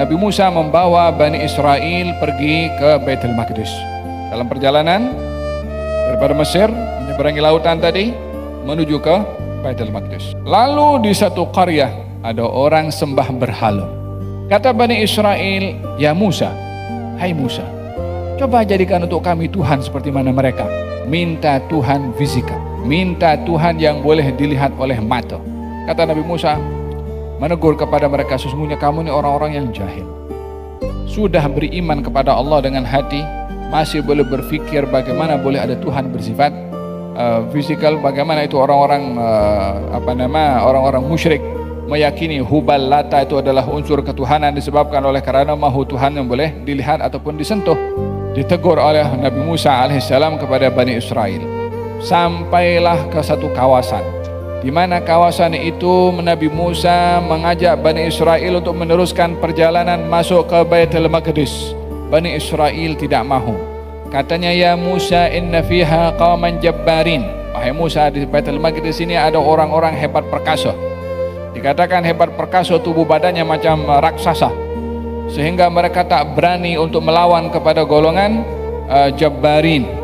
Nabi Musa membawa Bani Israel pergi ke Baitul Maqdis. Dalam perjalanan daripada Mesir menyeberangi lautan tadi menuju ke Baitul Maqdis. Lalu di satu qaryah ada orang sembah berhala. Kata Bani Israel, "Ya Musa, hai Musa, coba jadikan untuk kami Tuhan seperti mana mereka." Minta Tuhan fisika, minta Tuhan yang boleh dilihat oleh mata. Kata Nabi Musa menegur kepada mereka, sesungguhnya kamu ini orang-orang yang jahil. Sudah beriman kepada Allah dengan hati, masih boleh berfikir bagaimana boleh ada Tuhan bersifat fisikal. Bagaimana itu orang-orang orang-orang musyrik meyakini Hubal, Lata itu adalah unsur ketuhanan disebabkan oleh karena mahu Tuhan yang boleh dilihat ataupun disentuh. Ditegur oleh Nabi Musa alaihissalam kepada Bani Israel. Sampailah ke satu kawasan, di mana kawasan itu Nabi Musa mengajak Bani Israel untuk meneruskan perjalanan masuk ke Baitul Maqdis. Bani Israel tidak mahu. Katanya, "Ya Musa, inna fiha qauman jabbarin." Wahai Musa, di Baitul Maqdis ini ada orang-orang hebat perkasa. Dikatakan hebat perkasa, tubuh badannya macam raksasa, sehingga mereka tak berani untuk melawan kepada golongan Jabbarin.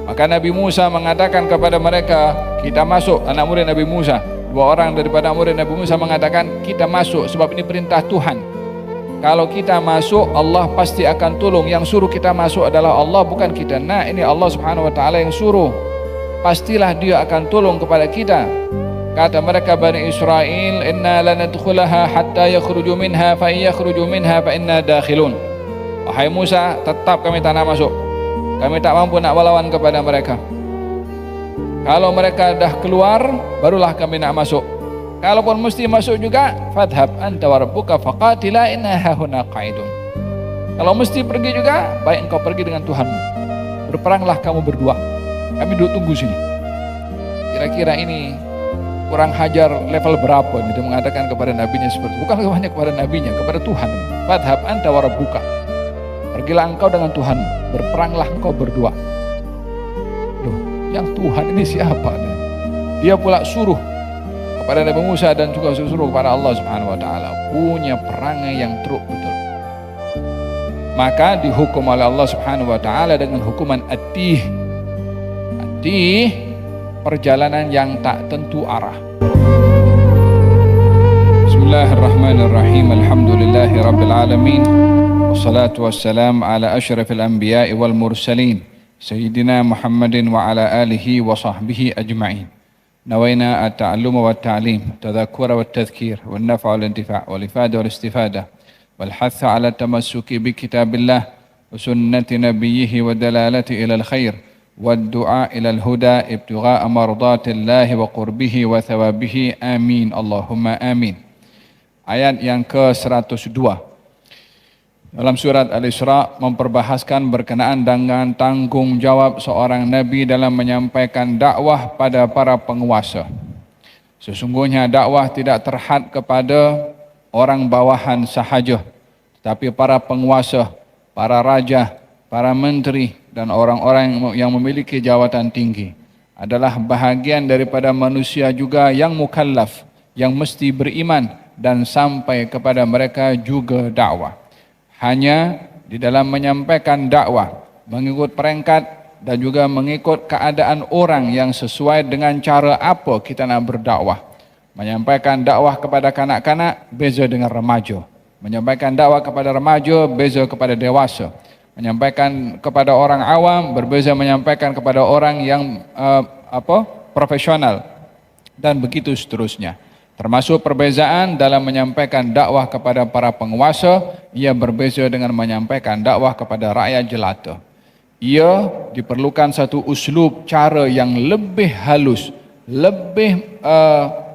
Maka Nabi Musa mengatakan kepada mereka, "Kita masuk." Anak murid Nabi Musa, dua orang daripada murid Nabi Musa mengatakan, "Kita masuk sebab ini perintah Tuhan. Kalau kita masuk, Allah pasti akan tolong. Yang suruh kita masuk adalah Allah, bukan kita. Nah, ini Allah Subhanahu wa taala yang suruh. Pastilah Dia akan tolong kepada kita." Kata mereka Bani Israel, "Inna lanadkhulaha hatta yakhruju minha fa in yakhruju minha fa inna dakhilun." Wahai Musa, tetap kami tak nak masuk. Kami tak mampu nak melawan kepada mereka. Kalau mereka dah keluar, barulah kami nak masuk. Kalaupun mesti masuk juga, fadhhab anta wa rabbuka faqatila inna hahuna qa'idun. Kalau mesti pergi juga, baik engkau pergi dengan Tuhanmu. Berperanglah kamu berdua. Kami duduk tunggu sini. Kira-kira ini kurang hajar level berapa nih? Dia mengatakan kepada nabinya seperti, bukan hanya kepada nabinya, kepada Tuhan. Fadhhab anta wa rabbuka. Pergilah engkau dengan Tuhanmu, berperanglah engkau berdua. Loh, yang Tuhan ini siapa? Dia pula suruh kepada Nabi Musa dan juga suruh kepada Allah Subhanahu wa taala, punya perangai yang teruk betul. Maka dihukum oleh Allah Subhanahu wa taala dengan hukuman at-tih. At-tih, perjalanan yang tak tentu arah. Bismillahirrahmanirrahim. Alhamdulillahi rabbil alamin. Wassalatu wassalam ala asyrafil anbiya'i wal mursalin Sayyidina Muhammadin wa ala alihi wa sahbihi ajma'in. Nawaina at-ta'alluma wa at-ta'lim, tadhakkura wa at-tadhkir, wa an-naf'a wal intifa' wal ifada wal istifada, wal hatha ala tamassuki bi kitabillah wa sunnati nabiyhi wa dalalati ila al-khair wa ad-du'a ila al-huda ibtigha'a mardatillahi wa qurbihi wa thawabihi. Amin. Allahumma amin. Ayat yang ke-102 dalam surat Al-Isra memperbahaskan berkenaan dengan tanggungjawab seorang Nabi dalam menyampaikan dakwah pada para penguasa. Sesungguhnya dakwah tidak terhad kepada orang bawahan sahaja, tetapi para penguasa, para raja, para menteri dan orang-orang yang memiliki jawatan tinggi adalah bahagian daripada manusia juga yang mukallaf, yang mesti beriman dan sampai kepada mereka juga dakwah. Hanya di dalam menyampaikan dakwah, mengikut peringkat dan juga mengikut keadaan orang yang sesuai dengan cara apa kita nak berdakwah. Menyampaikan dakwah kepada kanak-kanak beza dengan remaja. Menyampaikan dakwah kepada remaja beza kepada dewasa. Menyampaikan kepada orang awam berbeza menyampaikan kepada orang yang profesional dan begitu seterusnya. Termasuk perbezaan dalam menyampaikan dakwah kepada para penguasa, ia berbeza dengan menyampaikan dakwah kepada rakyat jelata. Ia diperlukan satu uslub cara yang lebih halus, lebih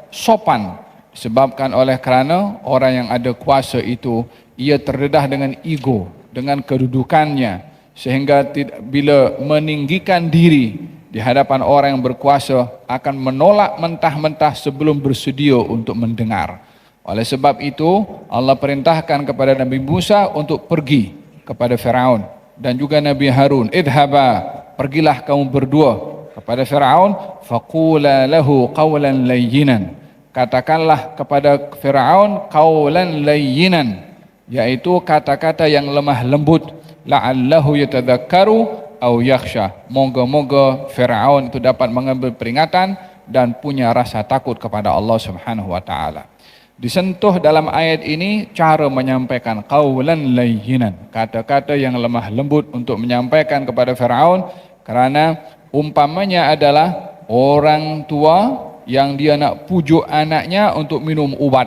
sopan, disebabkan oleh kerana orang yang ada kuasa itu ia terdedah dengan ego, dengan kedudukannya, sehingga bila meninggikan diri di hadapan orang yang berkuasa akan menolak mentah-mentah sebelum bersedia untuk mendengar. Oleh sebab itu Allah perintahkan kepada Nabi Musa untuk pergi kepada Firaun dan juga Nabi Harun, idhaba, pergilah kamu berdua kepada Firaun, faqula lahu qawlan layyinan, katakanlah kepada Firaun qawlan layyinan, yaitu kata-kata yang lemah lembut, la'allahu yatadzakkaru au yakhsha. Moga-moga Firaun itu dapat mengambil peringatan dan punya rasa takut kepada Allah Subhanahu wa taala. Disentuh dalam ayat ini cara menyampaikan qaulan layyinan, kata-kata yang lemah lembut untuk menyampaikan kepada Firaun, karena umpamanya adalah orang tua yang dia nak pujuk anaknya untuk minum ubat,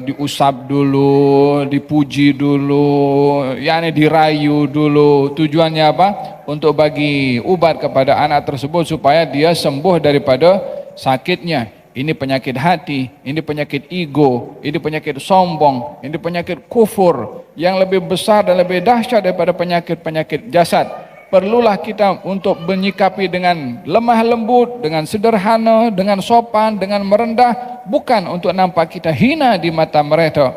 diusap dulu, dipuji dulu, yakni dirayu dulu. Tujuannya apa? Untuk bagi ubat kepada anak tersebut supaya dia sembuh daripada sakitnya. Ini penyakit hati, ini penyakit ego, ini penyakit sombong, ini penyakit kufur yang lebih besar dan lebih dahsyat daripada penyakit-penyakit jasad. Perlulah kita untuk menyikapi dengan lemah lembut, dengan sederhana, dengan sopan, dengan merendah, bukan untuk nampak kita hina di mata mereka,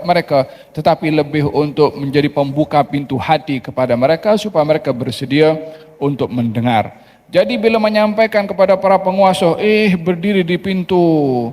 tetapi lebih untuk menjadi pembuka pintu hati kepada mereka supaya mereka bersedia untuk mendengar. Jadi bila menyampaikan kepada para penguasa, berdiri di pintu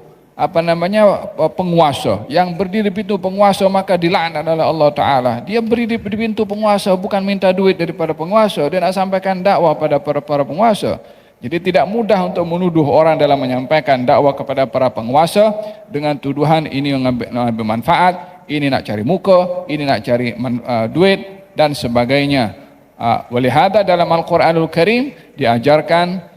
penguasa, yang berdiri di pintu penguasa maka dilaknat oleh Allah Ta'ala. Dia berdiri di pintu penguasa bukan minta duit daripada penguasa, dia nak sampaikan dakwah pada para penguasa. Jadi tidak mudah untuk menuduh orang dalam menyampaikan dakwah kepada para penguasa dengan tuduhan ini mengambil manfaat, ini nak cari muka, ini nak cari duit dan sebagainya. Walihada dalam Al-Quranul Karim diajarkan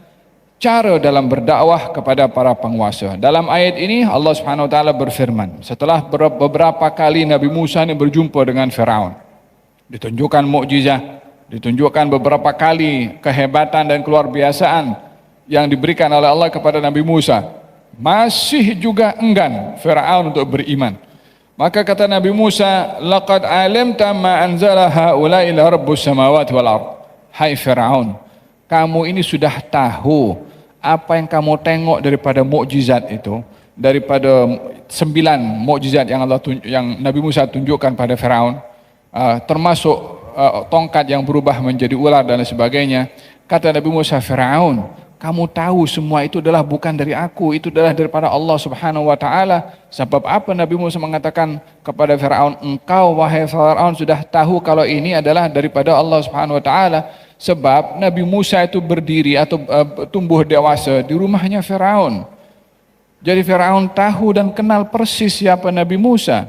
cara dalam berdakwah kepada para penguasa. Dalam ayat ini Allah Subhanahu wa taala berfirman, setelah beberapa kali Nabi Musa ini berjumpa dengan Firaun, ditunjukkan mukjizat, ditunjukkan beberapa kali kehebatan dan keluar biasaan yang diberikan oleh Allah kepada Nabi Musa, masih juga enggan Firaun untuk beriman. Maka kata Nabi Musa, laqad alimta ma anzala haula'i illa rabbus samawati wal ard. Hai Firaun, kamu ini sudah tahu apa yang kamu tengok daripada mukjizat itu, daripada 9 mukjizat yang Nabi Musa tunjukkan pada Firaun, termasuk tongkat yang berubah menjadi ular dan sebagainya. Kata Nabi Musa, Firaun, kamu tahu semua itu adalah bukan dari aku, itu adalah daripada Allah Subhanahu wa taala. Sebab apa Nabi Musa mengatakan kepada Firaun, engkau wahai Firaun sudah tahu kalau ini adalah daripada Allah Subhanahu wa taala? Sebab Nabi Musa itu berdiri atau tumbuh dewasa di rumahnya Firaun. Jadi Firaun tahu dan kenal persis siapa Nabi Musa.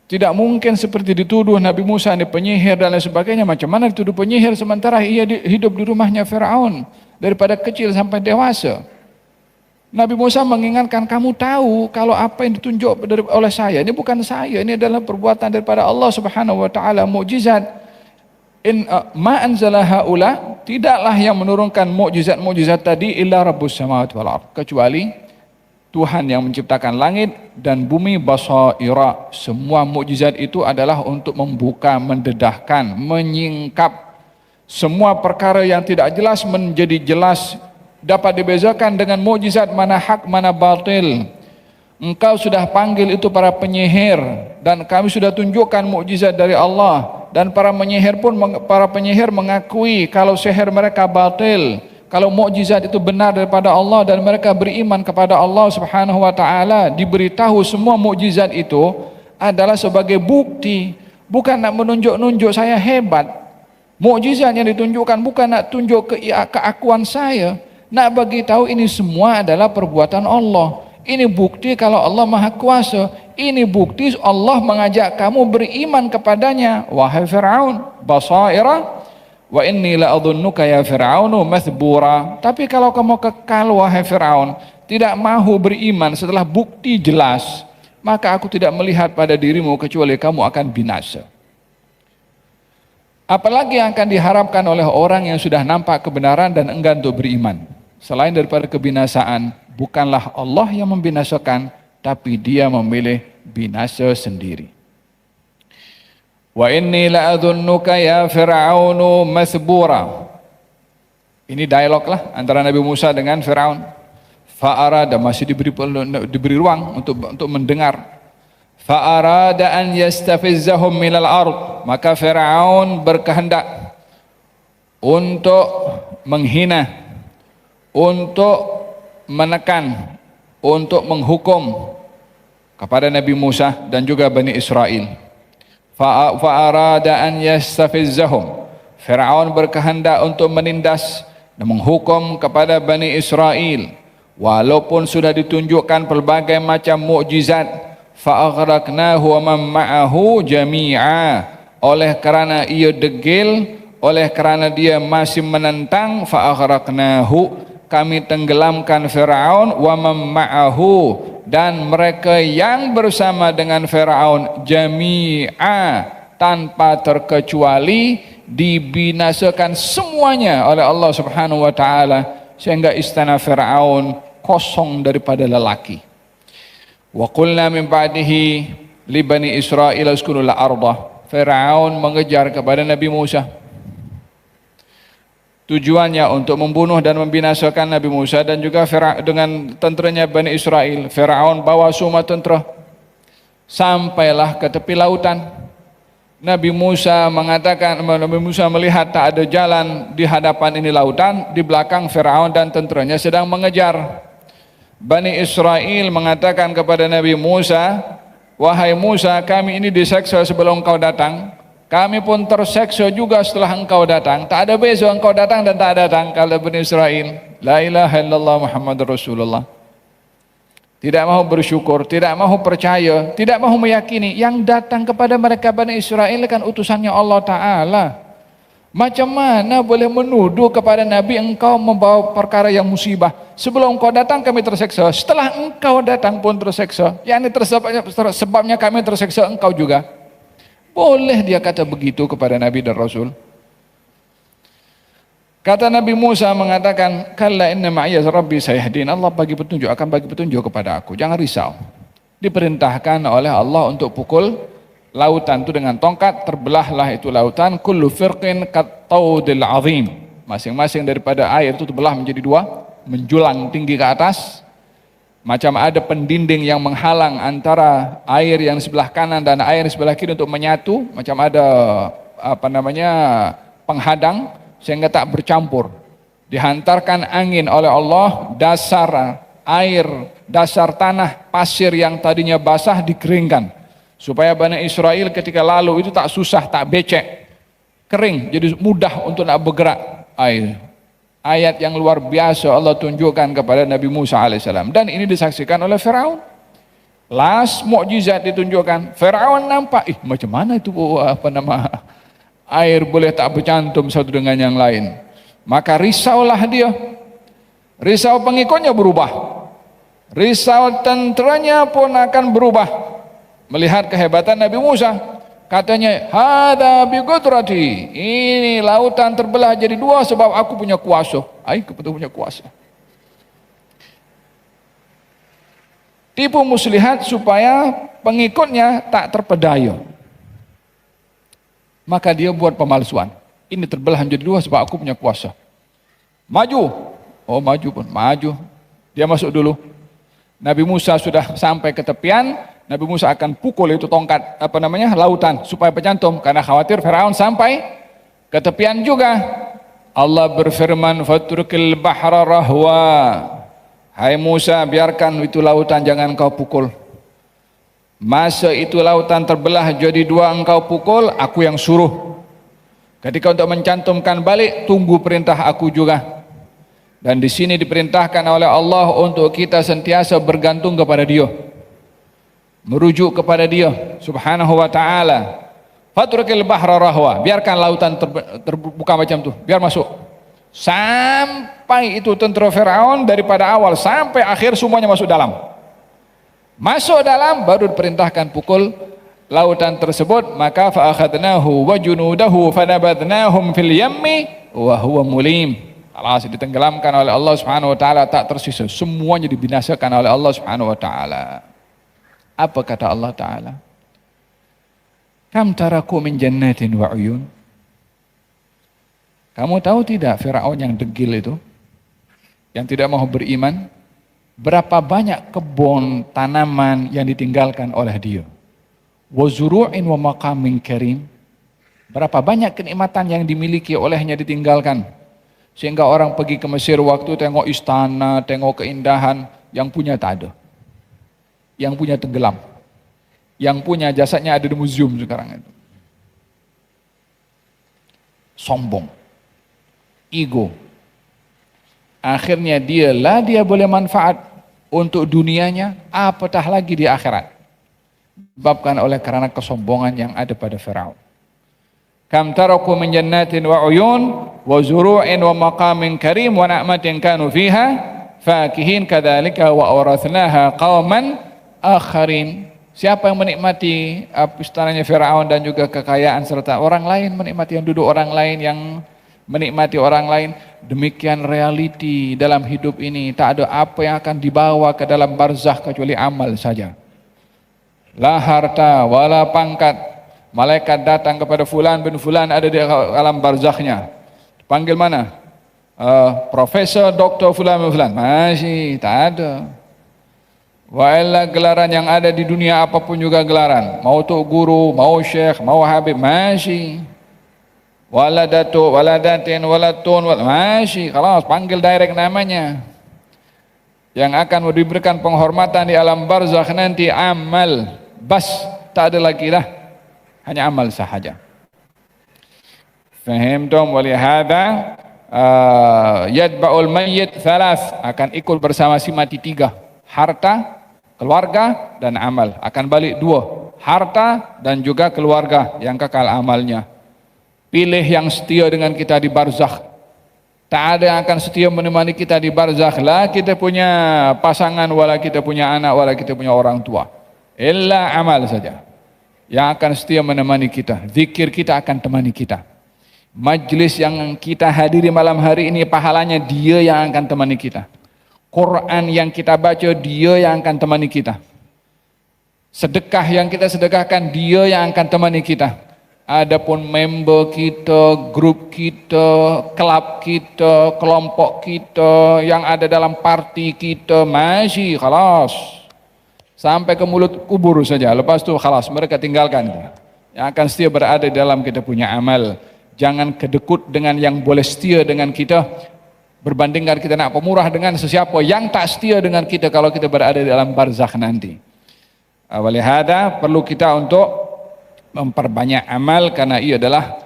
Tidak mungkin seperti dituduh Nabi Musa ini penyihir dan lain sebagainya. Macam mana dituduh penyihir sementara ia hidup di rumahnya Firaun daripada kecil sampai dewasa. Nabi Musa mengingatkan, kamu tahu kalau apa yang ditunjuk oleh saya ini bukan saya, ini adalah perbuatan daripada Allah Subhanahu wa taala, mukjizat. Ma anzala haula, tidaklah yang menurunkan mukjizat-mukjizat tadi illa rabbus samawati wal ard, kecuali Tuhan yang menciptakan langit dan bumi, basaira. Semua mukjizat itu adalah untuk membuka, mendedahkan, menyingkap semua perkara yang tidak jelas menjadi jelas, dapat dibezakan dengan mukjizat mana hak mana batil. Engkau sudah panggil itu para penyihir dan kami sudah tunjukkan mukjizat dari Allah, dan para penyihir mengakui kalau sihir mereka batil, kalau mukjizat itu benar daripada Allah, dan mereka beriman kepada Allah Subhanahu wa taala. Diberitahu semua mukjizat itu adalah sebagai bukti, bukan nak menunjuk-nunjuk saya hebat. Mukjizat yang ditunjukkan bukan nak tunjuk keakuan saya, nak bagi tahu ini semua adalah perbuatan Allah. Ini bukti kalau Allah Maha Kuasa. Ini bukti Allah mengajak kamu beriman kepadanya, wahai Firaun, basaira wa inni la adhunnuka ya Firaunu mathbura. Tapi kalau kamu kekal wahai Firaun, tidak mahu beriman setelah bukti jelas, maka aku tidak melihat pada dirimu kecuali kamu akan binasa. Apalagi yang akan diharapkan oleh orang yang sudah nampak kebenaran dan enggan untuk beriman selain daripada kebinasaan? Bukanlah Allah yang membinasakan, tapi dia memilih binasa sendiri. Wa inni la'adhunnuka ya Fir'aunu mathbura. Ini dialog lah antara Nabi Musa dengan Firaun. Fa'arada, masih diberi ruang untuk mendengar. Fa'arada an yastafizzahum minal ard, maka Firaun berkehendak untuk menghina, untuk menekan, untuk menghukum kepada Nabi Musa dan juga Bani Israel. Fa'arada an yastafizzahum. Firaun berkehendak untuk menindas dan menghukum kepada Bani Israel walaupun sudah ditunjukkan pelbagai macam mukjizat. Fa'aghraqnahu wa man ma'ahu jami'a. Oleh kerana ia degil, oleh kerana dia masih menentang, fa'aghraqnahu, kami tenggelamkan Firaun, wa man ma'ahu, dan mereka yang bersama dengan Firaun, jami'a, tanpa terkecuali, dibinasakan semuanya oleh Allah Subhanahu wa taala, sehingga istana Firaun kosong daripada lelaki. Wa qulna min ba'dihi li bani Israil uskunul arda. Firaun mengejar kepada Nabi Musa, tujuannya untuk membunuh dan membinasakan Nabi Musa dan juga dengan tenteranya Bani Israel. Firaun bawa semua tentera, sampailah ke tepi lautan. Nabi Musa melihat tak ada jalan di hadapan ini lautan, di belakang Firaun dan tenteranya sedang mengejar. Bani Israel mengatakan kepada Nabi Musa, wahai Musa, kami ini diseksa sebelum engkau datang, kami pun terseksa juga setelah engkau datang. Tak ada beza engkau datang dan tak datang. Kata Bani Israel, la ilaha illallah Muhammad Rasulullah. Tidak mahu bersyukur, tidak mahu percaya, tidak mahu meyakini yang datang kepada mereka Bani Israel kan utusannya Allah Ta'ala. Macam mana boleh menuduh kepada Nabi engkau membawa perkara yang musibah? Sebelum engkau datang kami terseksa, setelah engkau datang pun terseksa. Yang ini sebabnya kami terseksa, engkau juga. Boleh dia kata begitu kepada Nabi dan Rasul? Kata Nabi Musa mengatakan, kalla inna ma'iyya rabbi sayahdin. Allah bagi petunjuk, akan bagi petunjuk kepada aku. Jangan risau. Diperintahkan oleh Allah untuk pukul lautan itu dengan tongkat, terbelahlah itu lautan, kullu firqin kattaudil azim. Masing-masing daripada air itu terbelah menjadi dua, menjulang tinggi ke atas. Macam ada pendinding yang menghalang antara air yang sebelah kanan dan air sebelah kiri untuk menyatu, macam ada penghadang sehingga tak bercampur. Dihantarkan angin oleh Allah, dasar air, dasar tanah, pasir yang tadinya basah dikeringkan. Supaya Bani Israel ketika lalu itu tak susah, tak becek, kering, jadi mudah untuk nak bergerak air. Ayat yang luar biasa Allah tunjukkan kepada Nabi Musa alaihissalam, dan ini disaksikan oleh Firaun. Last mukjizat ditunjukkan. Firaun nampak, macam mana itu air boleh tak bercantum satu dengan yang lain. Maka risaulah dia. Risau pengikutnya berubah. Risau tenteranya pun akan berubah. Melihat kehebatan Nabi Musa, katanya, hada bi qudrati, ini lautan terbelah jadi dua sebab aku punya kuasa. Aku punya kuasa. Tipu muslihat supaya pengikutnya tak terpedaya. Maka dia buat pemalsuan. Ini terbelah menjadi dua sebab aku punya kuasa. Maju. Oh maju pun, maju. Dia masuk dulu. Nabi Musa sudah sampai ke tepian. Nabi Musa akan pukul itu tongkat lautan supaya bercantum, karena khawatir Firaun sampai ke tepian juga. Allah berfirman, fatrukil bahra rahwa. Hai Musa, biarkan itu lautan, jangan kau pukul. Masa itu lautan terbelah jadi dua engkau pukul, aku yang suruh. Ketika untuk mencantumkan balik, tunggu perintah aku juga. Dan di sini diperintahkan oleh Allah untuk kita sentiasa bergantung kepada Dia, merujuk kepada Dia Subhanahu wa ta'ala. Fatrukil bahra rahwa, biarkan lautan terbuka macam tu, biar masuk. Sampai itu tentera Firaun daripada awal sampai akhir semuanya masuk dalam. Masuk dalam baru diperintahkan pukul lautan tersebut. Maka fa akhadnahu wa junudahu fanabadnahum fil yammi wa huwa mulim. Alas, ditenggelamkan oleh Allah Subhanahu wa ta'ala, tak tersisa, semuanya dibinasakan oleh Allah Subhanahu wa ta'ala. Apa kata Allah Ta'ala? Kam taraku min jannatin wa uyun. Kamu tahu tidak Firaun yang degil itu, yang tidak mau beriman, berapa banyak kebun tanaman yang ditinggalkan oleh dia. Wa zuru'in wa maqamin karim. Berapa banyak kenikmatan yang dimiliki olehnya ditinggalkan. Sehingga orang pergi ke Mesir waktu tengok istana, tengok keindahan, yang punya tak ada. Yang punya tenggelam, yang punya jasadnya ada di museum sekarang itu. sombong, ego. Akhirnya dia boleh manfaat untuk dunianya, apatah lagi di akhirat. Disebabkan oleh karena kesombongan yang ada pada Firaun. Kam taraku min jannatin wa uyun wa zuru'in wa maqamin karim wa na'matin kanu fiha fakihin kadzalika wa awrathnaha qauman akharin. Siapa yang menikmati istananya Firaun dan juga kekayaan serta orang lain menikmati, yang duduk orang lain, yang menikmati orang lain. Demikian realiti dalam hidup ini, tak ada apa yang akan dibawa ke dalam barzakh kecuali amal saja. La harta wala pangkat. Malaikat datang kepada fulan bin fulan ada di alam barzakhnya, panggil mana? Profesor, doktor fulan bin fulan, masih tak ada. Wa'illa gelaran yang ada di dunia apapun juga gelaran, mau tuk guru, mau syekh, mau habib, masih. Wala datuk, wala datin, wala tun, masih. Kalau panggil direct namanya. Yang akan diberikan penghormatan di alam barzakh nanti amal, bas, tak ada lagi lah, hanya amal sahaja. Fahimtum? Walihada yadba'ul mayyit thalath, akan ikut bersama si mati tiga: harta, keluarga, dan amal. Akan balik dua: harta dan juga keluarga yang kekal amalnya. Pilih yang setia dengan kita di barzakh. Tak ada yang akan setia menemani kita di barzakh. Lah kita punya pasangan, wala kita punya anak, wala kita punya orang tua. Illa amal saja yang akan setia menemani kita. Zikir kita akan temani kita. Majlis yang kita hadiri malam hari ini, pahalanya dia yang akan temani kita. Quran yang kita baca, dia yang akan temani kita. Sedekah yang kita sedekahkan, dia yang akan temani kita. Adapun member kita, grup kita, kelab kita, kelompok kita, yang ada dalam parti kita, masih khalas. Sampai ke mulut kubur saja, lepas itu khalas, mereka tinggalkan. Yang akan setia berada dalam kita punya amal. Jangan kedekut dengan yang boleh setia dengan kita, berbandingkan kita nak pemurah dengan sesiapa yang tak setia dengan kita kalau kita berada dalam barzakh nanti. Walihada perlu kita untuk memperbanyak amal, karena ia adalah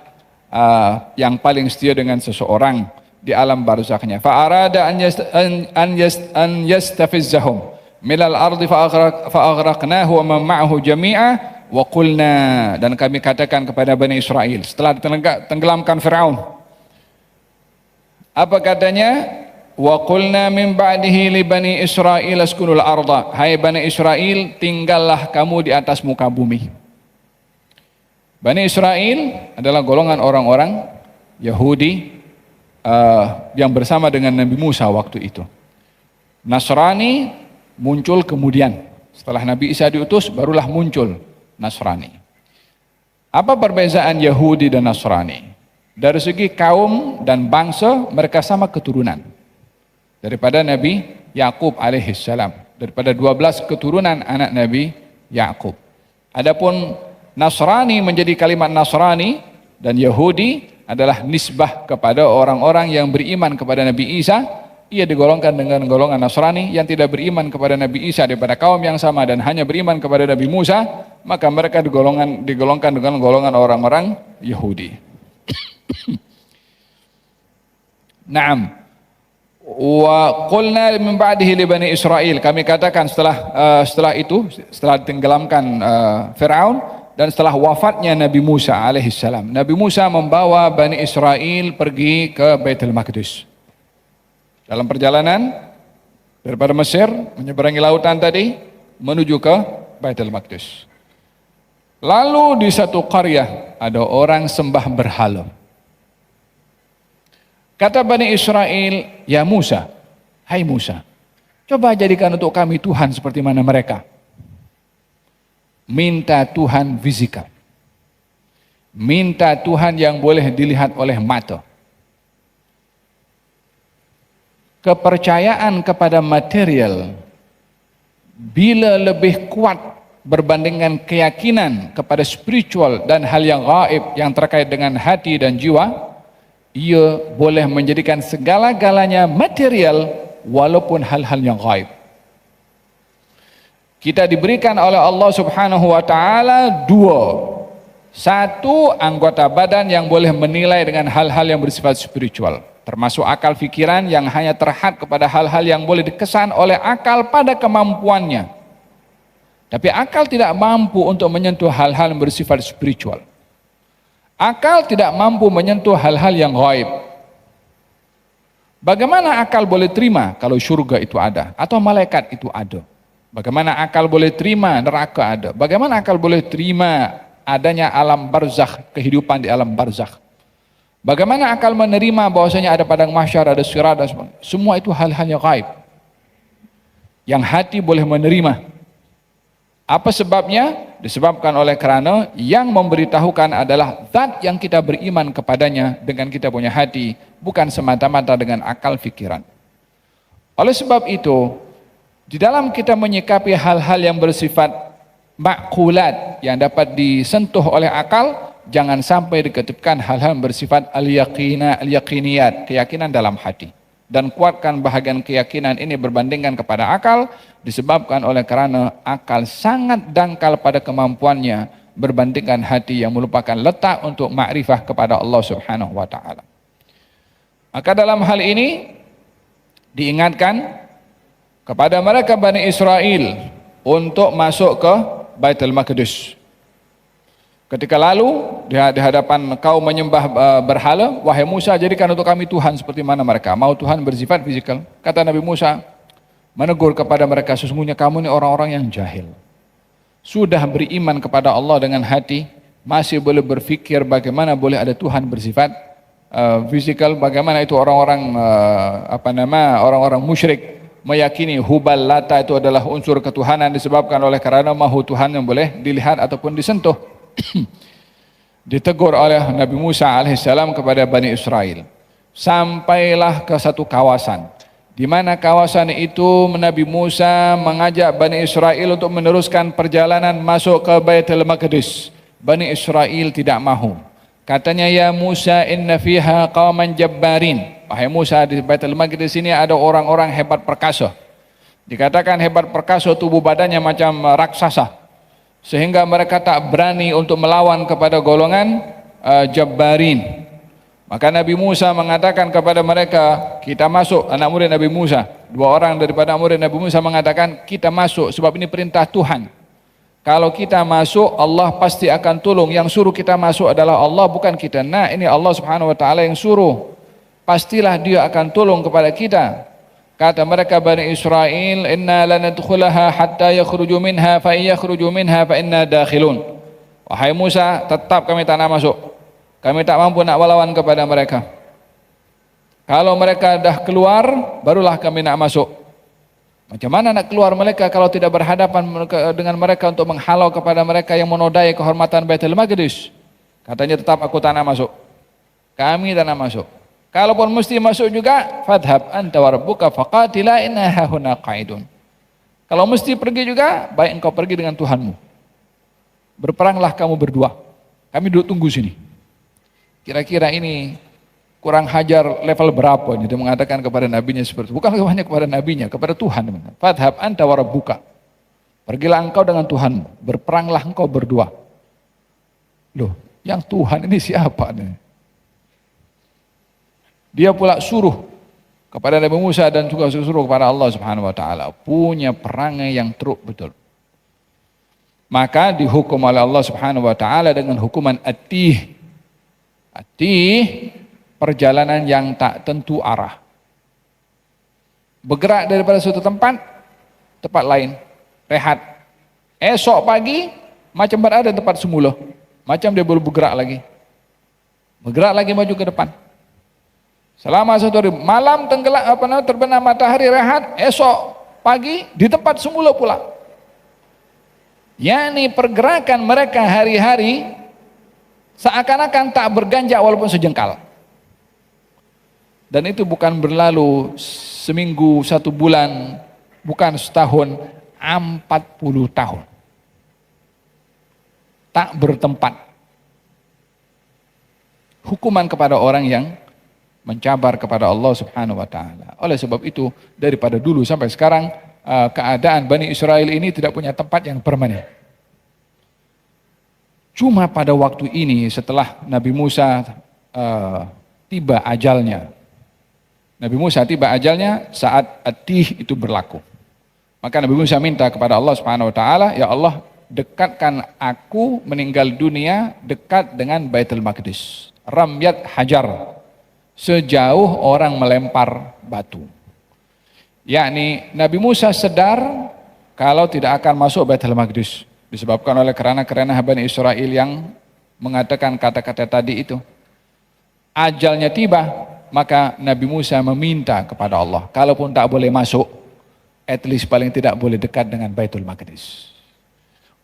yang paling setia dengan seseorang di alam barzakhnya. Fa'arada an yastafizzahum milal ardi fa'aghraqnahu wa man ma'ahu jami'a wa qulna, dan kami katakan kepada Bani Israel setelah ditenggelamkan Firaun, apa katanya? Wa qulna min ba'dihi li Bani Israel askunul arda, hai Bani Israel, tinggallah kamu di atas muka bumi. Bani Israel adalah golongan orang-orang Yahudi yang bersama dengan Nabi Musa waktu itu. Nasrani muncul kemudian, setelah Nabi Isa diutus barulah muncul Nasrani. Apa perbezaan Yahudi dan Nasrani? Dari segi kaum dan bangsa mereka sama keturunan daripada Nabi Yakub alaihissalam, daripada 12 keturunan anak Nabi Yakub. Adapun Nasrani menjadi kalimat Nasrani dan Yahudi adalah nisbah kepada orang-orang yang beriman kepada Nabi Isa. Ia digolongkan dengan golongan Nasrani. Yang tidak beriman kepada Nabi Isa daripada kaum yang sama dan hanya beriman kepada Nabi Musa, maka mereka digolongkan dengan golongan orang-orang Yahudi. Naam. Wa qulna min ba'dihi li Bani Israel, kami katakan setelah itu, setelah tenggelamkan Firaun dan setelah wafatnya Nabi Musa alaihissalam, Nabi Musa membawa Bani Israel pergi ke Baitul Maqdis. Dalam perjalanan daripada Mesir menyeberangi lautan tadi menuju ke Baitul Maqdis. Lalu di satu qaryah ada orang sembah berhala. Kata Bani Israel, ya Musa, hai Musa, coba jadikan untuk kami Tuhan seperti mana mereka. Minta Tuhan fisikal, minta Tuhan yang boleh dilihat oleh mata. Kepercayaan kepada material bila lebih kuat berbandingkan keyakinan kepada spiritual dan hal yang gaib yang terkait dengan hati dan jiwa, ia boleh menjadikan segala-galanya material walaupun hal-hal yang gaib. Kita diberikan oleh Allah Subhanahu wa taala dua satu anggota badan yang boleh menilai dengan hal-hal yang bersifat spiritual, termasuk akal fikiran yang hanya terhad kepada hal-hal yang boleh dikesan oleh akal pada kemampuannya. Tapi akal tidak mampu untuk menyentuh hal-hal yang bersifat spiritual. Akal tidak mampu menyentuh hal-hal yang gaib. Bagaimana akal boleh terima kalau syurga itu ada atau malaikat itu ada? Bagaimana akal boleh terima neraka ada? Bagaimana akal boleh terima adanya alam barzakh, kehidupan di alam barzakh? Bagaimana akal menerima bahwasanya ada padang mahsyar, ada sirat, semua itu hal-hal yang gaib yang hati boleh menerima. Apa sebabnya? Disebabkan oleh karena yang memberitahukan adalah zat yang kita beriman kepadanya dengan kita punya hati, bukan semata-mata dengan akal fikiran. Oleh sebab itu, di dalam kita menyikapi hal-hal yang bersifat makulat yang dapat disentuh oleh akal, jangan sampai diketipkan hal-hal yang bersifat al-yaqiniyat, keyakinan dalam hati. Dan kuatkan bahagian keyakinan ini berbandingkan kepada akal, disebabkan oleh karena akal sangat dangkal pada kemampuannya berbandingkan hati yang merupakan letak untuk makrifah kepada Allah Subhanahu wa taala. Maka dalam hal ini diingatkan kepada mereka Bani Israel untuk masuk ke Baitul Maqdis. Ketika lalu di hadapan kaum menyembah berhala, wahai Musa, jadikan untuk kami Tuhan seperti mana mereka. Mau Tuhan bersifat fisikal? Kata Nabi Musa, menegur kepada mereka, sesungguhnya kamu ini orang-orang yang jahil. Sudah beriman kepada Allah dengan hati, masih boleh berfikir bagaimana boleh ada Tuhan bersifat fisikal, bagaimana itu orang-orang orang-orang musyrik meyakini Hubal Lata itu adalah unsur ketuhanan disebabkan oleh karena mahu Tuhan yang boleh dilihat ataupun disentuh. Ditegur oleh Nabi Musa alaihissalam kepada Bani Israel. Sampailah ke satu kawasan, di mana kawasan itu Nabi Musa mengajak Bani Israel untuk meneruskan perjalanan masuk ke Baitul Maqdis. Bani Israel tidak mahu. Katanya, ya Musa, inna fiha qauman jabbarin. Wahai Musa, di Baitul Maqdis ini ada orang-orang hebat perkasa. Dikatakan hebat perkasa, tubuh badannya macam raksasa, sehingga mereka tak berani untuk melawan kepada golongan Jabbarin. Maka Nabi Musa mengatakan kepada mereka, kita masuk. Anak murid Nabi Musa, dua orang daripada murid Nabi Musa mengatakan, kita masuk sebab ini perintah Tuhan. Kalau kita masuk, Allah pasti akan tolong. Yang suruh kita masuk adalah Allah, bukan kita. Nah, ini Allah Subhanahu wa taala yang suruh, pastilah dia akan tolong kepada kita. Kata mereka Bani Israel, inna lanadkhulaha hatta yakhruju minha fa yakhruju minha fa inna dakhilun. Wahai Musa, tetap kami tak nak masuk. Kami tak mampu nak melawan kepada mereka. Kalau mereka dah keluar, barulah kami nak masuk. Macam mana nak keluar mereka kalau tidak berhadapan dengan mereka untuk menghalau kepada mereka yang menodai kehormatan Baitul Maqdis? Katanya, tetap aku tak nak masuk. Kami tak nak masuk. Kalaupun mesti masuk juga, fadhhab anta wa rabbuka faqatila inna hahuna qa'idun. Kalau mesti pergi juga, baik engkau pergi dengan Tuhanmu. Berperanglah kamu berdua. Kami duduk tunggu sini. Kira-kira ini kurang hajar level berapa? Dia mengatakan kepada nabinya seperti itu. Bukan hanya kepada nabinya, kepada Tuhan. Fadhhab anta wa rabbuka. Pergilah engkau dengan Tuhanmu. Berperanglah engkau berdua. Loh, yang Tuhan ini siapa nih? Dia pula suruh kepada Nabi Musa dan juga suruh kepada Allah Subhanahu wa taala, punya perangai yang teruk betul. Maka dihukum oleh Allah Subhanahu wa taala dengan hukuman atih. Atih, perjalanan yang tak tentu arah. Bergerak daripada suatu tempat lain, rehat. Esok pagi macam berada tempat semula, macam dia baru bergerak lagi. Bergerak lagi maju ke depan. Selama satu hari, malam tenggelam terbenam matahari, rehat, esok pagi di tempat semula pula. yakni pergerakan mereka hari-hari seakan-akan tak berganjak walaupun sejengkal. Dan itu bukan berlalu seminggu, 1 bulan, bukan setahun, 40 tahun. Tak bertempat. Hukuman kepada orang yang mencabar kepada Allah Subhanahu wa taala. Oleh sebab itu, daripada dulu sampai sekarang keadaan Bani Israel ini tidak punya tempat yang permanen. Cuma pada waktu ini setelah Nabi Musa tiba ajalnya, Nabi Musa tiba ajalnya saat At-Tih itu berlaku. Maka Nabi Musa minta kepada Allah Subhanahu wa taala, ya Allah, dekatkan aku meninggal dunia dekat dengan Baitul Maqdis. Ramyat hajar, sejauh orang melempar batu. Yakni Nabi Musa sedar kalau tidak akan masuk Baitul Maqdis disebabkan oleh kerana Bani Israel yang mengatakan kata-kata tadi itu. Ajalnya tiba, maka Nabi Musa meminta kepada Allah, kalaupun tak boleh masuk, at least paling tidak boleh dekat dengan Baitul Maqdis.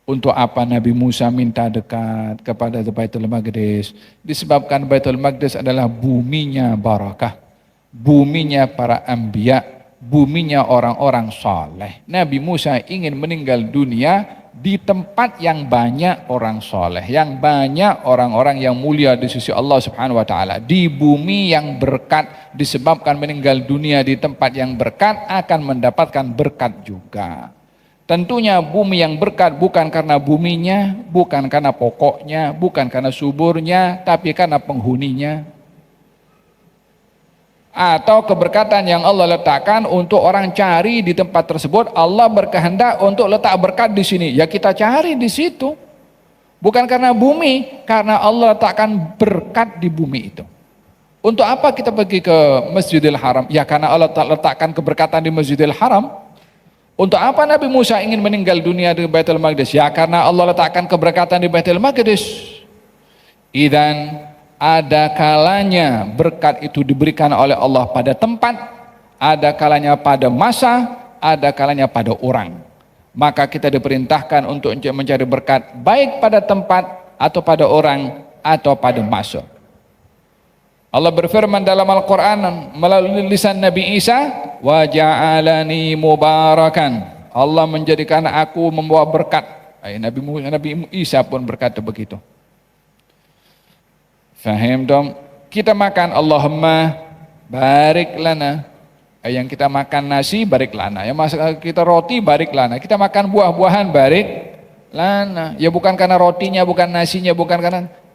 Untuk apa Nabi Musa minta dekat kepada Baitul Maqdis? Disebabkan Baitul Maqdis adalah buminya barakah, buminya para anbiya, buminya orang-orang saleh. Nabi Musa ingin meninggal dunia di tempat yang banyak orang soleh, yang banyak orang-orang yang mulia di sisi Allah Subhanahu wa taala, di bumi yang berkat. Disebabkan meninggal dunia di tempat yang berkat akan mendapatkan berkat juga. Tentunya bumi yang berkat bukan karena buminya, bukan karena pokoknya, bukan karena suburnya, tapi karena penghuninya. Atau keberkatan yang Allah letakkan untuk orang cari di tempat tersebut, Allah berkehendak untuk letak berkat di sini, ya kita cari di situ. Bukan karena bumi, karena Allah letakkan berkat di bumi itu. Untuk apa kita pergi ke Masjidil Haram? Ya karena Allah letakkan keberkatan di Masjidil Haram. Untuk apa Nabi Musa ingin meninggal dunia di Baitul Maqdis? Ya karena Allah letakkan keberkatan di Baitul Maqdis. Idzan ada kalanya berkat itu diberikan oleh Allah pada tempat, ada kalanya pada masa, ada kalanya pada orang. Maka kita diperintahkan untuk mencari berkat baik pada tempat atau pada orang atau pada masa. Allah berfirman dalam Al-Quran melalui lisan Nabi Isa, wa ja'alani mubarakan. Allah menjadikan aku membawa berkat. Nabi Isa pun berkata begitu. Fahim dong? Kita makan Allahumma barik lana. Yang kita makan nasi barik lana. Yang kita roti barik lana. Kita makan buah-buahan barik lana. Ya bukan karena rotinya, bukan nasinya, bukan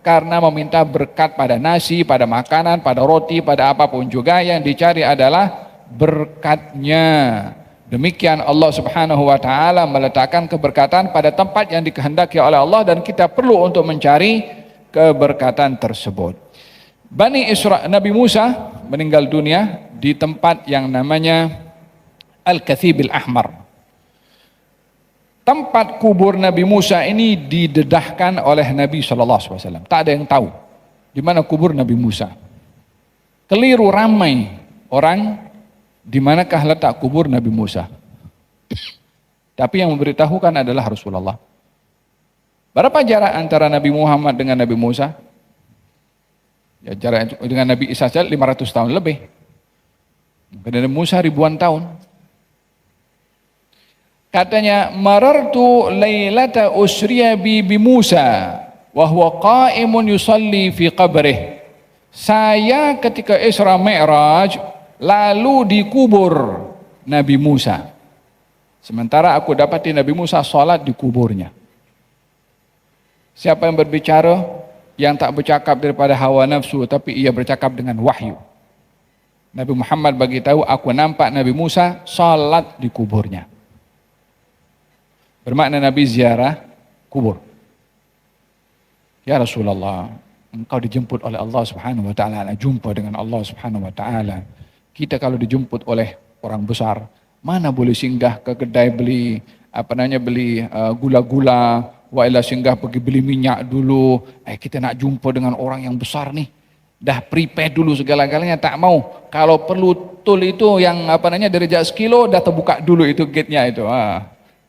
karena meminta berkat pada nasi, pada makanan, pada roti, pada apapun juga. Yang dicari adalah berkatnya. Demikian Allah Subhanahu wa taala meletakkan keberkatan pada tempat yang dikehendaki oleh Allah, dan kita perlu untuk mencari keberkatan tersebut. Nabi Musa meninggal dunia di tempat yang namanya Al-Kathibil Ahmar. Tempat kubur Nabi Musa ini didedahkan oleh Nabi SAW. Tak ada yang tahu di mana kubur Nabi Musa. Keliru ramai orang di manakah letak kubur Nabi Musa. Tapi yang memberitahukan adalah Rasulullah. Berapa jarak antara Nabi Muhammad dengan Nabi Musa? Ya, jarak dengan Nabi Isa saja 500 tahun lebih. Nabi Musa ribuan tahun. Katanya, marartu lailata usriya bi Musa wa huwa qa'imun yusalli fi qabrih. Saya ketika Isra Mi'raj lalu dikubur Nabi Musa. Sementara aku dapati Nabi Musa sholat di kuburnya. Siapa yang berbicara, yang tak bercakap daripada hawa nafsu, tapi ia bercakap dengan wahyu. Nabi Muhammad bagi tahu, aku nampak Nabi Musa salat di kuburnya. Bermakna Nabi ziarah kubur. Ya Rasulullah, engkau dijemput oleh Allah Subhanahu wa taala, jumpa dengan Allah Subhanahu wa taala. Kita kalau dijemput oleh orang besar, mana boleh singgah ke kedai beli gula-gula, wailah singgah pergi beli minyak dulu. Kita nak jumpa dengan orang yang besar nih, dah prepare dulu segala-galanya, tak mau. Kalau perlu tol itu yang dari jak sekilo, dah terbuka dulu itu gate-nya itu.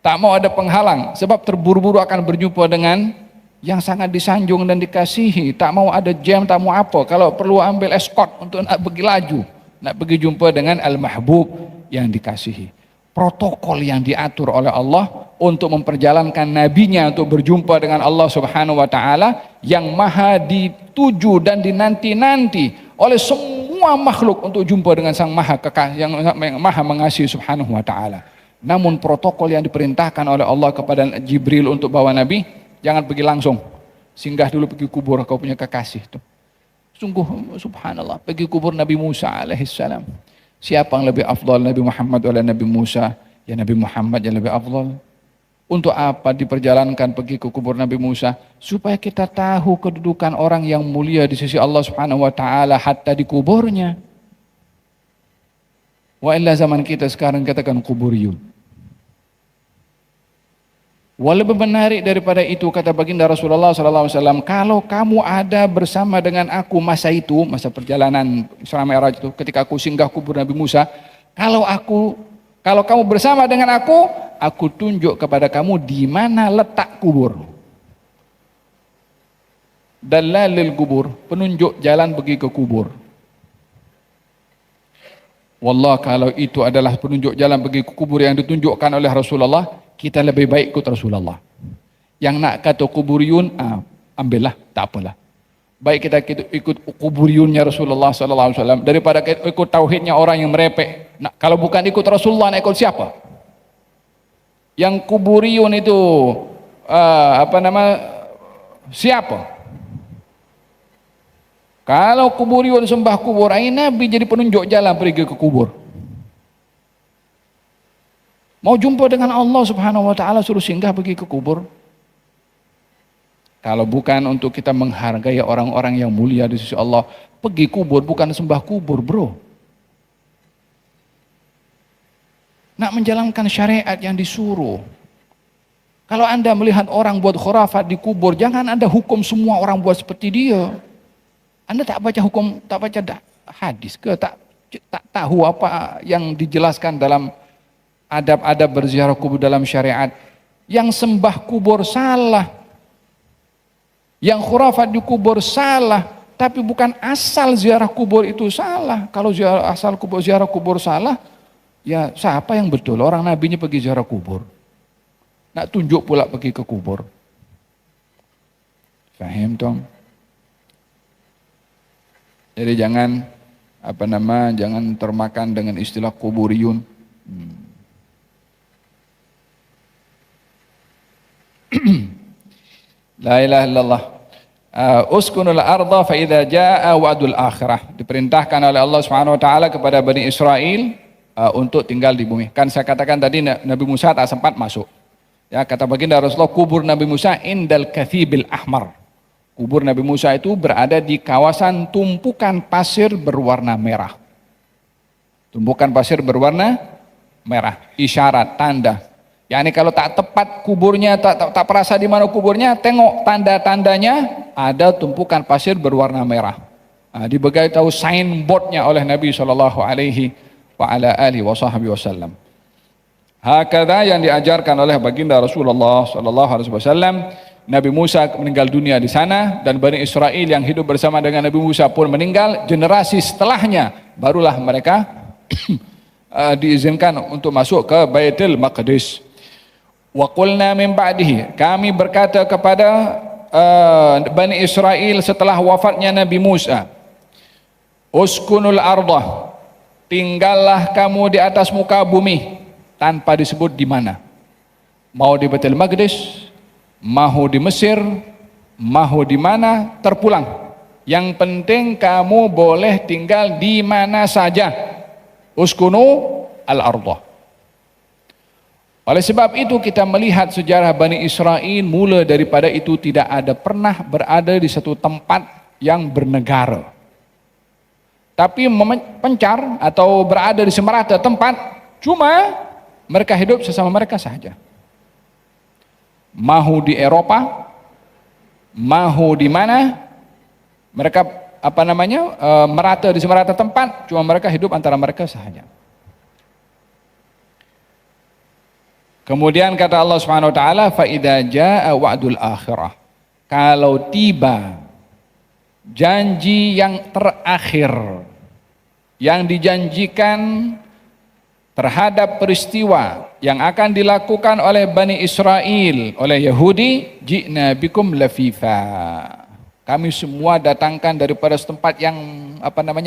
Tak mau ada penghalang, sebab terburu-buru akan berjumpa dengan yang sangat disanjung dan dikasihi. Tak mau ada jam, tak mau apa. Kalau perlu ambil escort untuk nak pergi laju, nak pergi jumpa dengan al-mahbub yang dikasihi. Protokol yang diatur oleh Allah untuk memperjalankan nabinya untuk berjumpa dengan Allah Subhanahu wa taala yang maha dituju dan dinanti-nanti oleh semua makhluk untuk jumpa dengan sang maha kekasih yang maha mengasihi Subhanahu wa taala. Namun protokol yang diperintahkan oleh Allah kepada Jibril untuk bawa nabi, jangan pergi langsung. singgah dulu pergi kubur kau punya kekasih tuh. Sungguh subhanallah, pergi kubur Nabi Musa alaihissalam. Siapa yang lebih afdal, Nabi Muhammad atau Nabi Musa? Ya Nabi Muhammad yang lebih afdal. Untuk apa diperjalankan pergi ke kubur Nabi Musa? Supaya kita tahu kedudukan orang yang mulia di sisi Allah Subhanahu wa taala hatta di kuburnya. Wa illa zaman kita sekarang katakan kuburiyun. Lebih menarik daripada itu kata baginda Rasulullah SAW, kalau kamu ada bersama dengan aku masa itu, masa perjalanan Isra Mi'raj itu, ketika aku singgah kubur Nabi Musa, kalau kamu bersama dengan aku tunjuk kepada kamu di mana letak kubur. Dalalil kubur, penunjuk jalan pergi ke kubur. Wallah, kalau itu adalah penunjuk jalan pergi ke kubur yang ditunjukkan oleh Rasulullah, kita lebih baik ikut Rasulullah. Yang nak kata kuburiyun, ambillah, tak apalah. Baik kita ikut kuburiyunnya Rasulullah SAW daripada ikut tauhidnya orang yang merepek. Nah, kalau bukan ikut Rasulullah, nak ikut siapa? Yang kuburiyun itu siapa? Kalau kuburiyun sembah kubur, Nabi jadi penunjuk jalan pergi ke kubur. Mau jumpa dengan Allah Subhanahu wa taala suruh singgah pergi ke kubur. Kalau bukan untuk kita menghargai orang-orang yang mulia di sisi Allah, pergi kubur bukan sembah kubur, bro. Nak menjalankan syariat yang disuruh. Kalau Anda melihat orang buat khurafat di kubur, jangan Anda hukum semua orang buat seperti dia. Anda tak baca hukum, tak baca hadis ke, tak tahu apa yang dijelaskan dalam adab-adab berziarah kubur dalam syariat. Yang sembah kubur salah, yang khurafat di kubur salah, tapi bukan asal ziarah kubur itu salah. Kalau asal ziarah kubur salah, ya siapa yang betul? Orang nabinya pergi ziarah kubur, nak tunjuk pula pergi ke kubur. Faham dong? Jadi jangan jangan termakan dengan istilah kuburiyun. La ilaha illallah. Uskunul arda fa idza jaa wa'dul akhirah. Diperintahkan oleh Allah Subhanahu wa taala kepada Bani Israel untuk tinggal di bumi. Kan saya katakan tadi Nabi Musa tak sempat masuk. Ya, kata baginda Rasulullah, kubur Nabi Musa indal kathibil ahmar. Kubur Nabi Musa itu berada di kawasan tumpukan pasir berwarna merah. Tumpukan pasir berwarna merah, isyarat, tanda. Yani kalau tak tepat kuburnya, tak perasa di mana kuburnya, tengok tanda-tandanya ada tumpukan pasir berwarna merah. Diberitahu signboardnya oleh Nabi Shallallahu Alaihi Wasallam. Hakada yang diajarkan oleh baginda Rasulullah Shallallahu Alaihi Wasallam. Nabi Musa meninggal dunia di sana dan Bani Israel yang hidup bersama dengan Nabi Musa pun meninggal. Generasi setelahnya barulah mereka diizinkan untuk masuk ke Baitul Maqdis. Wa qulna min ba'dihi, kami berkata kepada Bani Israel setelah wafatnya Nabi Musa, uskunul ardah, tinggallah kamu di atas muka bumi, tanpa disebut di mana. Mau di Baitul Maqdis, mau di Mesir, mau di mana, terpulang. Yang penting kamu boleh tinggal di mana saja. Uskunu al-ardah. Oleh sebab itu kita melihat sejarah Bani Israel mula daripada itu tidak ada pernah berada di satu tempat yang bernegara. Tapi pencar atau berada di semerata tempat, cuma mereka hidup sesama mereka saja. Mahu di Eropa, mahu di mana, mereka merata di semerata tempat, cuma mereka hidup antara mereka saja. Kemudian kata Allah Subhanahu wa taala, fa idza jaa wa'dul akhirah. Kalau tiba janji yang terakhir yang dijanjikan terhadap peristiwa yang akan dilakukan oleh Bani Israel, oleh Yahudi, ji'na bikum lafifa. Kami semua datangkan daripada tempat yang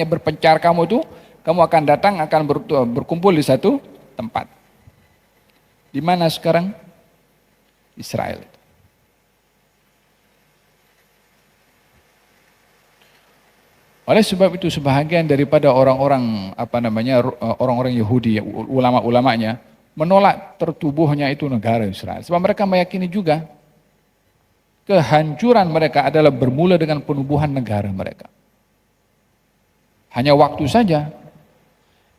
berpencar kamu itu, kamu akan datang, akan berkumpul di satu tempat. Di mana sekarang? Israel. Oleh sebab itu sebahagian daripada orang-orang orang-orang Yahudi, ulama-ulamanya menolak tertubuhnya itu negara Israel. Sebab mereka meyakini juga kehancuran mereka adalah bermula dengan penubuhan negara mereka. Hanya waktu saja.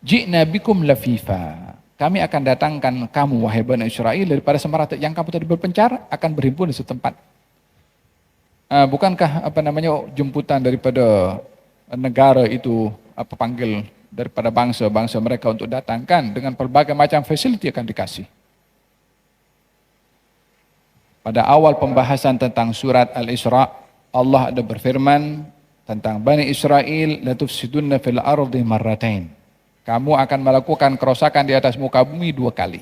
Ji'na bikum lafifa. Kami akan datangkan kamu wahai Bani Israel daripada Semarata yang kamu tadi berpencar akan berhimpun di setempat. Bukankah jemputan daripada negara itu panggil daripada bangsa-bangsa mereka untuk datangkan dengan pelbagai macam fasiliti akan dikasih. Pada awal pembahasan tentang surat Al-Isra, Allah ada berfirman tentang Bani Israel, la tufsidunna fil ardi marratain. Kamu akan melakukan kerosakan di atas muka bumi 2 kali.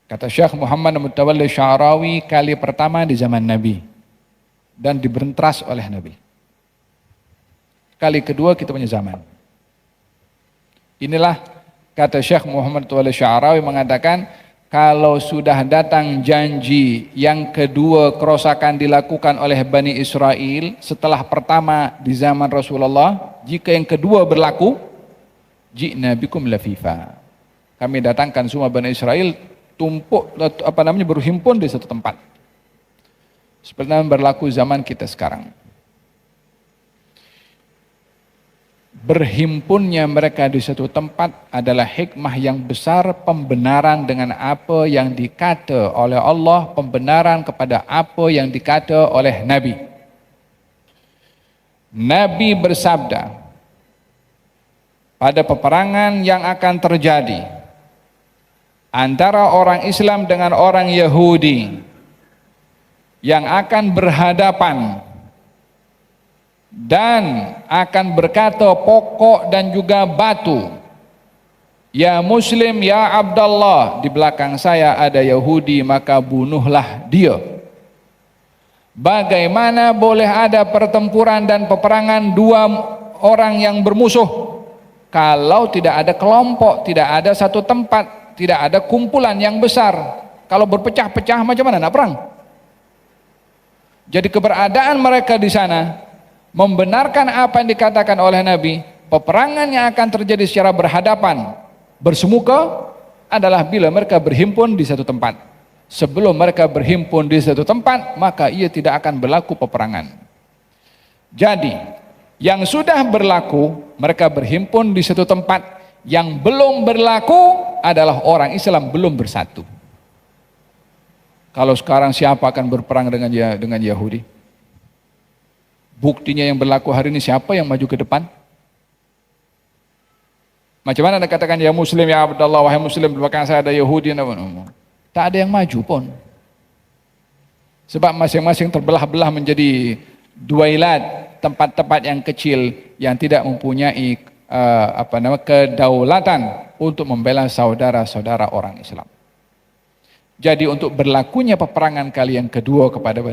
Kata Syekh Muhammad Mutawalli Sya'rawi, kali pertama di zaman Nabi dan diberentras oleh Nabi. Kali kedua kita punya zaman. Inilah kata Syekh Muhammad Mutawalli Sya'rawi mengatakan, kalau sudah datang janji yang kedua kerosakan dilakukan oleh Bani Israel setelah pertama di zaman Rasulullah, jika yang kedua berlaku, ji'na bikum lafifa. Kami datangkan semua Bani Israel berhimpun di satu tempat. Seperti yang berlaku zaman kita sekarang. Berhimpunnya mereka di satu tempat adalah hikmah yang besar, pembenaran dengan apa yang dikata oleh Allah, pembenaran kepada apa yang dikata oleh Nabi. Nabi bersabda, pada peperangan yang akan terjadi antara orang Islam dengan orang Yahudi yang akan berhadapan dan akan berkata pokok dan juga batu, ya Muslim, ya Abdullah, di belakang saya ada Yahudi, maka bunuhlah dia. Bagaimana boleh ada pertempuran dan peperangan 2 orang yang bermusuh kalau tidak ada kelompok, tidak ada satu tempat, tidak ada kumpulan yang besar? Kalau berpecah-pecah macam mana nak perang? Jadi keberadaan mereka di sana membenarkan apa yang dikatakan oleh Nabi, peperangan yang akan terjadi secara berhadapan, bersemuka adalah bila mereka berhimpun di satu tempat. Sebelum mereka berhimpun di satu tempat, maka ia tidak akan berlaku peperangan. Jadi, yang sudah berlaku, mereka berhimpun di satu tempat. Yang belum berlaku adalah orang Islam belum bersatu. Kalau sekarang siapa akan berperang dengan Yahudi? Buktinya yang berlaku hari ini, siapa yang maju ke depan? Macam mana Anda katakan, ya Muslim, ya Abdullah, wahai Muslim, di belakang saya ada Yahudi. Tak ada yang maju pun. Sebab masing-masing terbelah-belah menjadi duailat, tempat-tempat yang kecil yang tidak mempunyai kedaulatan untuk membela saudara-saudara orang Islam. Jadi untuk berlakunya peperangan kali yang kedua kepada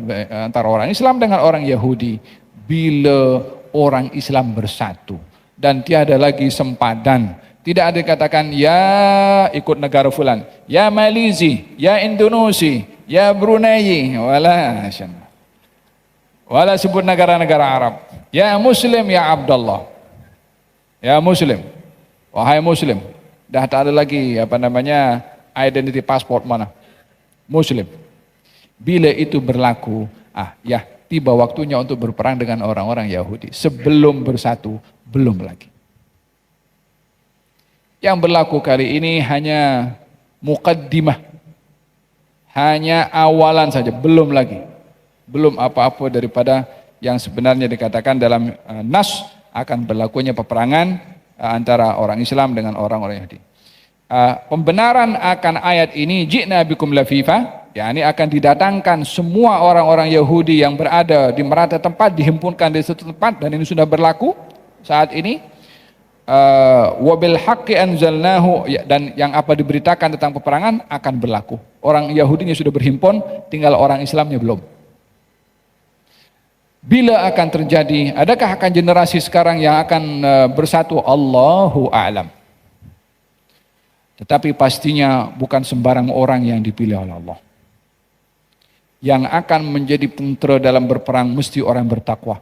antara orang Islam dengan orang Yahudi, bila orang Islam bersatu dan tiada lagi sempadan, tidak ada katakan ya ikut negara fulan, ya Malaysia, ya Indonesia, ya Brunei, wala sebut negara-negara Arab. Ya Muslim, ya Abdullah, ya Muslim, wahai Muslim. Dah tak ada lagi identity passport mana Muslim. Bila itu berlaku, tiba waktunya untuk berperang dengan orang-orang Yahudi. Sebelum bersatu, belum lagi. Yang berlaku kali ini hanya muqaddimah, hanya awalan saja, belum lagi. Belum apa-apa daripada yang sebenarnya dikatakan dalam nas akan berlakunya peperangan antara orang Islam dengan orang-orang Yahudi. Pembenaran akan ayat ini, ji'na bikum lafifa, yakni akan didatangkan semua orang-orang Yahudi yang berada di merata tempat, dihimpunkan di satu tempat, dan ini sudah berlaku saat ini. Wabil haqqi anzalnahu, dan yang apa diberitakan tentang peperangan akan berlaku. Orang Yahudinya sudah berhimpun, tinggal orang Islamnya belum. Bila akan terjadi, adakah akan generasi sekarang yang akan bersatu? Allahu a'lam. Tetapi pastinya bukan sembarang orang yang dipilih oleh Allah. Yang akan menjadi tentera dalam berperang mesti orang bertakwa.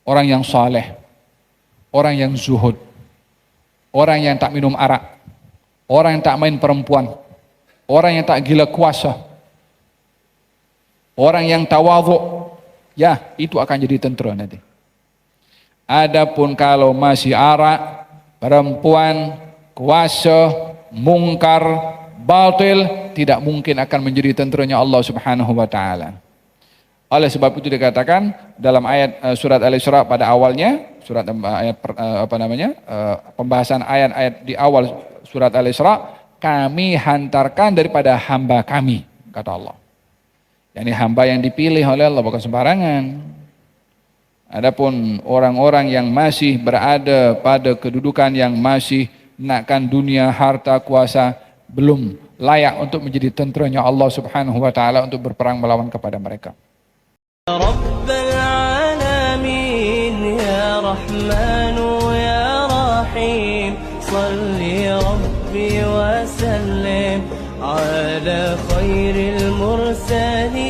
orang yang saleh, orang yang zuhud, orang yang tak minum arak, orang yang tak main perempuan, orang yang tak gila kuasa, orang yang tawadhu, ya itu akan jadi tentera nanti. Adapun kalau masih arak, perempuan, kuasa, mungkar, batil, tidak mungkin akan menjadi tenteranya Allah Subhanahu wa taala. Oleh sebab itu dikatakan dalam ayat surat Al-Isra pada awalnya, surat ayat pembahasan ayat-ayat di awal surat Al-Isra, kami hantarkan daripada hamba kami, kata Allah. Yani hamba yang dipilih oleh Allah, bukan sembarangan. Adapun orang-orang yang masih berada pada kedudukan yang masih nakkan dunia, harta, kuasa, belum layak untuk menjadi tenteranya Allah Subhanahu wa taala untuk berperang melawan kepada mereka. رب العالمين يا رحمن يا رحيم صل ربي وسلم على خير المرسلين